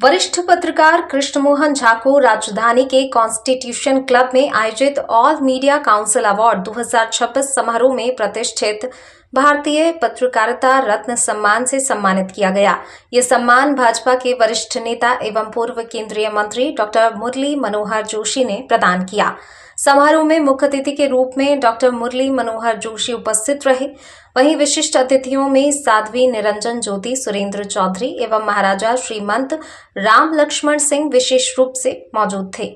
वरिष्ठ पत्रकार कृष्ण मोहन झा को राजधानी के कॉन्स्टिट्यूशन क्लब में आयोजित ऑल मीडिया काउंसिल अवार्ड 2026 समारोह में प्रतिष्ठित भारतीय पत्रकारिता रत्न सम्मान से सम्मानित किया गया। ये सम्मान भाजपा के वरिष्ठ नेता एवं पूर्व केंद्रीय मंत्री डॉक्टर मुरली मनोहर जोशी ने प्रदान किया। समारोह में मुख्य अतिथि के रूप में डॉक्टर मुरली मनोहर जोशी उपस्थित रहे। वहीं विशिष्ट अतिथियों में साध्वी निरंजन ज्योति सुरेंद्र चौधरी एवं महाराजा श्रीमंत राम लक्ष्मण सिंह विशेष रूप से मौजूद थे।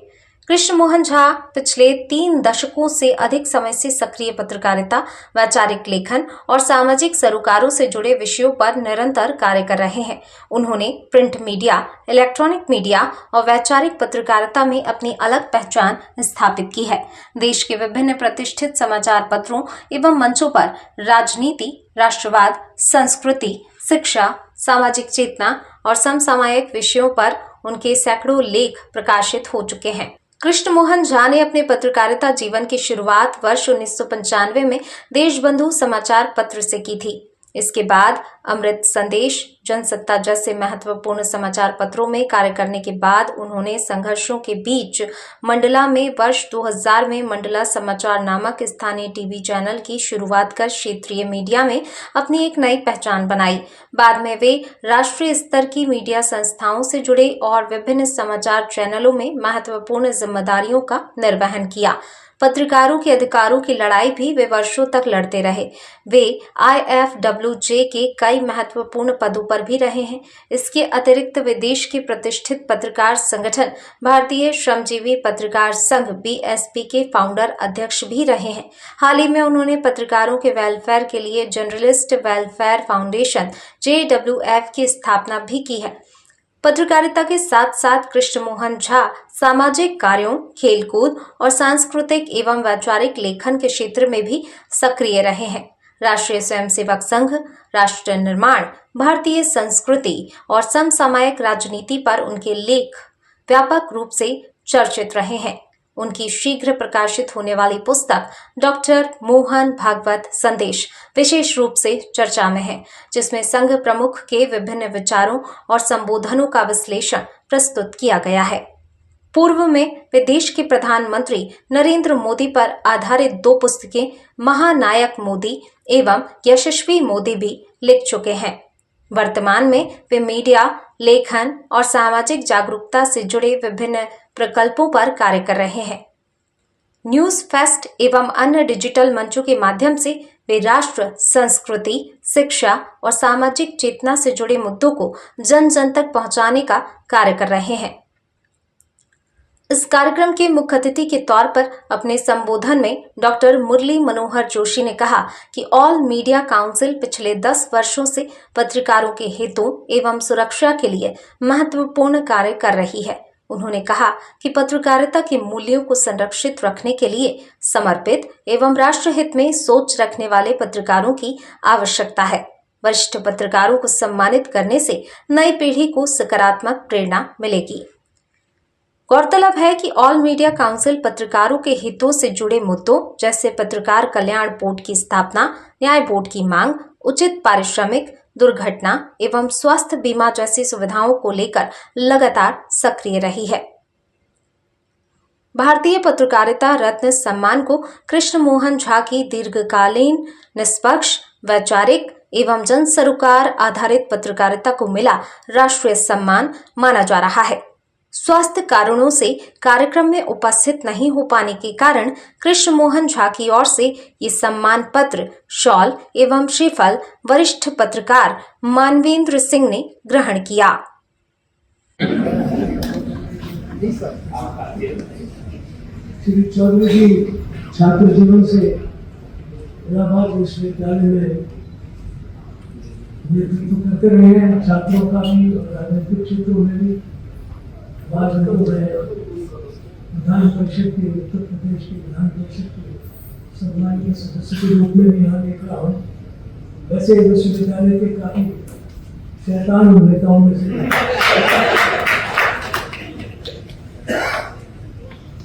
कृष्ण मोहन झा पिछले 3 दशकों से अधिक समय से सक्रिय पत्रकारिता, वैचारिक लेखन और सामाजिक सरोकारों से जुड़े विषयों पर निरंतर कार्य कर रहे हैं। उन्होंने प्रिंट मीडिया, इलेक्ट्रॉनिक मीडिया और वैचारिक पत्रकारिता में अपनी अलग पहचान स्थापित की है। देश के विभिन्न प्रतिष्ठित समाचार पत्रों एवं मंचों पर राजनीति, राष्ट्रवाद, संस्कृति, शिक्षा, सामाजिक चेतना और समसामयिक विषयों पर उनके सैकड़ों लेख प्रकाशित हो चुके हैं। कृष्ण मोहन झा ने अपने पत्रकारिता जीवन की शुरुआत वर्ष 1995 में देशबंधु समाचार पत्र से की थी। इसके बाद अमृत संदेश, जनसत्ता जैसे महत्वपूर्ण समाचार पत्रों में कार्य करने के बाद उन्होंने संघर्षों के बीच मंडला में वर्ष 2000 में मंडला समाचार नामक स्थानीय टीवी चैनल की शुरुआत कर क्षेत्रीय मीडिया में अपनी एक नई पहचान बनाई। बाद में वे राष्ट्रीय स्तर की मीडिया संस्थाओं से जुड़े और विभिन्न समाचार चैनलों में महत्वपूर्ण जिम्मेदारियों का निर्वहन किया। पत्रकारों के अधिकारों की लड़ाई भी वे वर्षों तक लड़ते रहे। वे IFWJ के कई महत्वपूर्ण पदों पर भी रहे हैं। इसके अतिरिक्त वे देश के प्रतिष्ठित पत्रकार संगठन भारतीय श्रमजीवी पत्रकार संघ BSP के फाउंडर अध्यक्ष भी रहे हैं। हाल ही में उन्होंने पत्रकारों के वेलफेयर के लिए जर्नलिस्ट वेलफेयर फाउंडेशन JWF की स्थापना भी की है। पत्रकारिता के साथ साथ कृष्ण मोहन झा सामाजिक कार्यों, खेलकूद और सांस्कृतिक एवं वैचारिक लेखन के क्षेत्र में भी सक्रिय रहे हैं। राष्ट्रीय स्वयंसेवक संघ, राष्ट्र निर्माण, भारतीय संस्कृति और समसामयिक राजनीति पर उनके लेख व्यापक रूप से चर्चित रहे हैं। उनकी शीघ्र प्रकाशित होने वाली पुस्तक डॉक्टर मोहन भागवत संदेश विशेष रूप से चर्चा में है, जिसमें संघ प्रमुख के विभिन्न विचारों और संबोधनों का विश्लेषण प्रस्तुत किया गया है। पूर्व में वे देश के प्रधानमंत्री नरेंद्र मोदी पर आधारित 2 पुस्तकें महानायक मोदी एवं यशस्वी मोदी भी लिख चुके हैं। वर्तमान में वे मीडिया, लेखन और सामाजिक जागरूकता से जुड़े विभिन्न प्रकल्पों पर कार्य कर रहे हैं। न्यूज फेस्ट एवं अन्य डिजिटल मंचों के माध्यम से वे राष्ट्र, संस्कृति, शिक्षा और सामाजिक चेतना से जुड़े मुद्दों को जन जन तक पहुंचाने का कार्य कर रहे हैं। इस कार्यक्रम के मुख्य अतिथि के तौर पर अपने संबोधन में डॉक्टर मुरली मनोहर जोशी ने कहा कि ऑल मीडिया काउंसिल पिछले 10 वर्षों से पत्रकारों के हितों एवं सुरक्षा के लिए महत्वपूर्ण कार्य कर रही है। उन्होंने कहा कि पत्रकारिता के मूल्यों को संरक्षित रखने के लिए समर्पित एवं राष्ट्रहित में सोच रखने वाले पत्रकारों की आवश्यकता है। वरिष्ठ पत्रकारों को सम्मानित करने से नई पीढ़ी को सकारात्मक प्रेरणा मिलेगी। गौरतलब है कि ऑल मीडिया काउंसिल पत्रकारों के हितों से जुड़े मुद्दों जैसे पत्रकार कल्याण बोर्ड की स्थापना, न्याय बोर्ड की मांग, उचित पारिश्रमिक, दुर्घटना एवं स्वास्थ्य बीमा जैसी सुविधाओं को लेकर लगातार सक्रिय रही है। भारतीय पत्रकारिता रत्न सम्मान को कृष्ण मोहन झा की दीर्घकालीन, निष्पक्ष, वैचारिक एवं जन सरोकार आधारित पत्रकारिता को मिला राष्ट्रीय सम्मान माना जा रहा है। स्वास्थ्य कारणों से कार्यक्रम में उपस्थित नहीं हो पाने के कारण कृष्ण मोहन झा की ओर से ये सम्मान पत्र, शॉल एवं श्रीफल वरिष्ठ पत्रकार मानवेंद्र सिंह ने ग्रहण किया। श्री चौधरी जी छात्र जीवन से इलाहाबाद विश्वविद्यालय में नेतृत्व करते रहे हैं, छात्रों का भी और राजनीतिक क्षेत्रों में भी। बाद में विधान परिषद के, उत्तर प्रदेश के विधान परिषद के सम्मानीय सदस्य के रूप में भी यहाँ देख रहा हूँ। वैसे विश्वविद्यालय के काफी शैतान नेताओं में से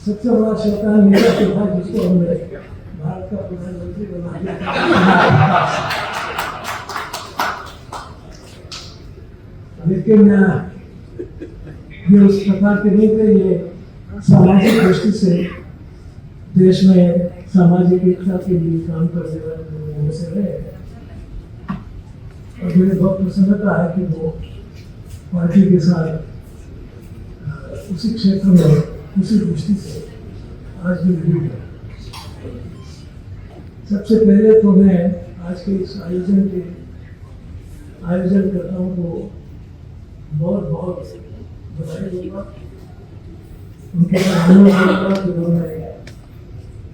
सबसे बड़ा शैतान नेता तो था जिसको हमने भारत का प्रधानमंत्री बना दिया। लेकिन ये उस प्रकार के नहीं थे, ये सामाजिक दृष्टि से देश में सामाजिक एकता के लिए काम करने वाले लोगों में से रहे। और मुझे बहुत प्रसन्नता है कि वो पार्टी के साथ उसी क्षेत्र में उसी दृष्टि से आज भी जुड़ी है। सबसे पहले तो मैं आज के इस आयोजनकर्ताओं को बहुत बहुत बधाई दूंगा, उनके धन्यवाद दूंगा कि उन्होंने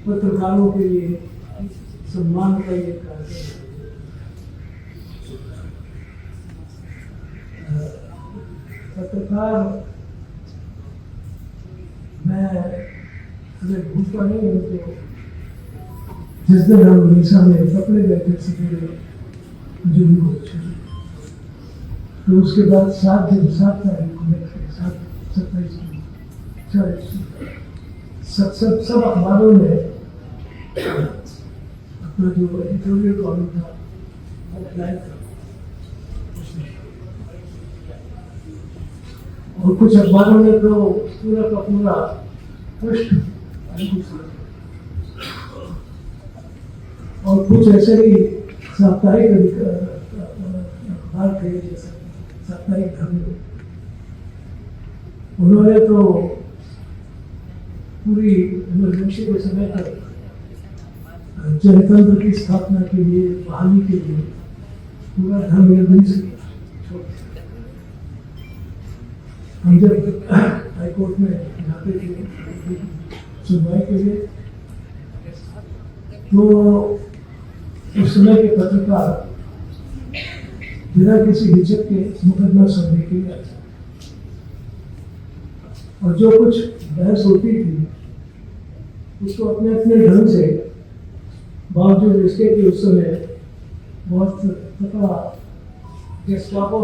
पत्रकारों के लिए सम्मान का ये कार्यक्रम। पत्रकार मैं अगर भूलता नहीं हूँ तो जिस दिन हम उड़ीसा में पकड़े गए थे सवेरे जून को, तो उसके बाद 7 तारीख को 27 सब अखबारों में अपना जो एडिटोरियल कॉलम था वो अप्लाई था, और कुछ अखबारों ने तो पूरा का पूरा पृष्ठ, और कुछ ऐसे ही साप्ताहिक अखबार थे जैसे साप्ताहिक धर्म, उन्होंने तो पूरी इमरजेंसी के समय तक जनतंत्र की स्थापना के लिए, बहाली के लिए पूरा धर्म छोड़। हम जब हाईकोर्ट में जाते थे सुनवाई के लिए, तो उस समय के पत्रकार बिना किसी हिचक के मुकदमा सुनने के लिए आते, और जो कुछ बहस होती थी उसको अपने अपने ढंग से, बावजूद इसके कि उस समय बहुत तकड़ा गेस्टापो